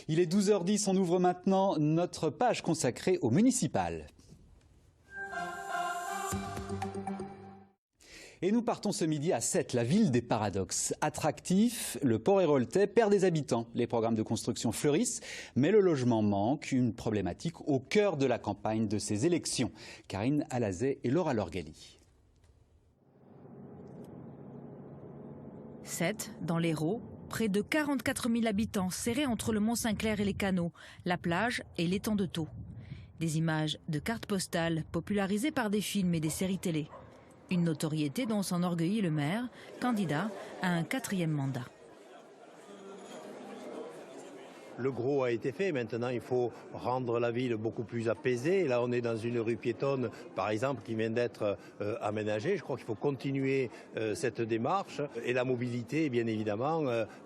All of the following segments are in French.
Il est 12h10, on ouvre maintenant notre page consacrée au municipal. Et nous partons ce midi à Sète, la ville des paradoxes. Attractif, le port héroltais perd des habitants. Les programmes de construction fleurissent, mais le logement manque, une problématique au cœur de la campagne de ces élections. Karine Alazet et Laura Lorgali. Sète, dans l'Hérault, près de 44 000 habitants serrés entre le Mont-Saint-Clair et les canaux, la plage et l'étang de Thau. Des images de cartes postales popularisées par des films et des séries télé. Une notoriété dont s'enorgueillit le maire, candidat à un 4e mandat. Le gros a été fait, maintenant il faut rendre la ville beaucoup plus apaisée. Là on est dans une rue piétonne par exemple qui vient d'être aménagée. Je crois qu'il faut continuer cette démarche et la mobilité bien évidemment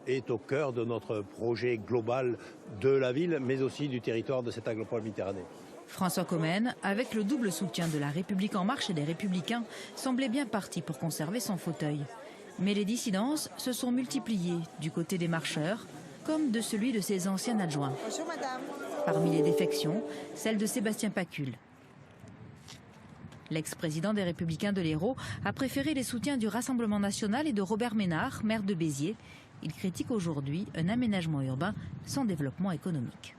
est au cœur de notre projet global de la ville mais aussi du territoire de cette agropole Méditerranée. François Comène, avec le double soutien de La République En Marche et des Républicains, semblait bien parti pour conserver son fauteuil. Mais les dissidences se sont multipliées du côté des marcheurs, comme de celui de ses anciens adjoints. Bonjour madame. Parmi les défections, celle de Sébastien Pacul. L'ex-président des Républicains de l'Hérault a préféré les soutiens du Rassemblement national et de Robert Ménard, maire de Béziers. Il critique aujourd'hui un aménagement urbain sans développement économique.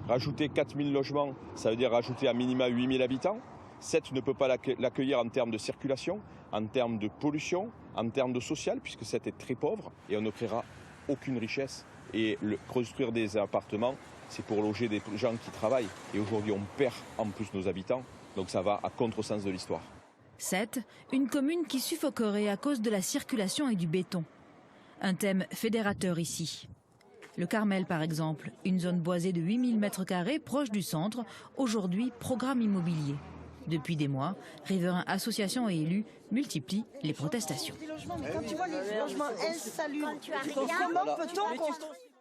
Rajouter 4 000 logements, ça veut dire rajouter à minima 8 000 habitants. Sète ne peut pas l'accueillir en termes de circulation, en termes de pollution, en termes de social, puisque Sète est très pauvre et on ne créera aucune richesse. Et construire des appartements, c'est pour loger des gens qui travaillent. Et aujourd'hui, on perd en plus nos habitants, donc ça va à contresens de l'histoire. Sète, une commune qui suffoquerait à cause de la circulation et du béton. Un thème fédérateur ici. Le Carmel, par exemple, une zone boisée de 8000 m² proche du centre, aujourd'hui programme immobilier. Depuis des mois, riverains, associations et élus multiplient les protestations. Mais quand tu vois les logements insalubres, comment peut-on construire ?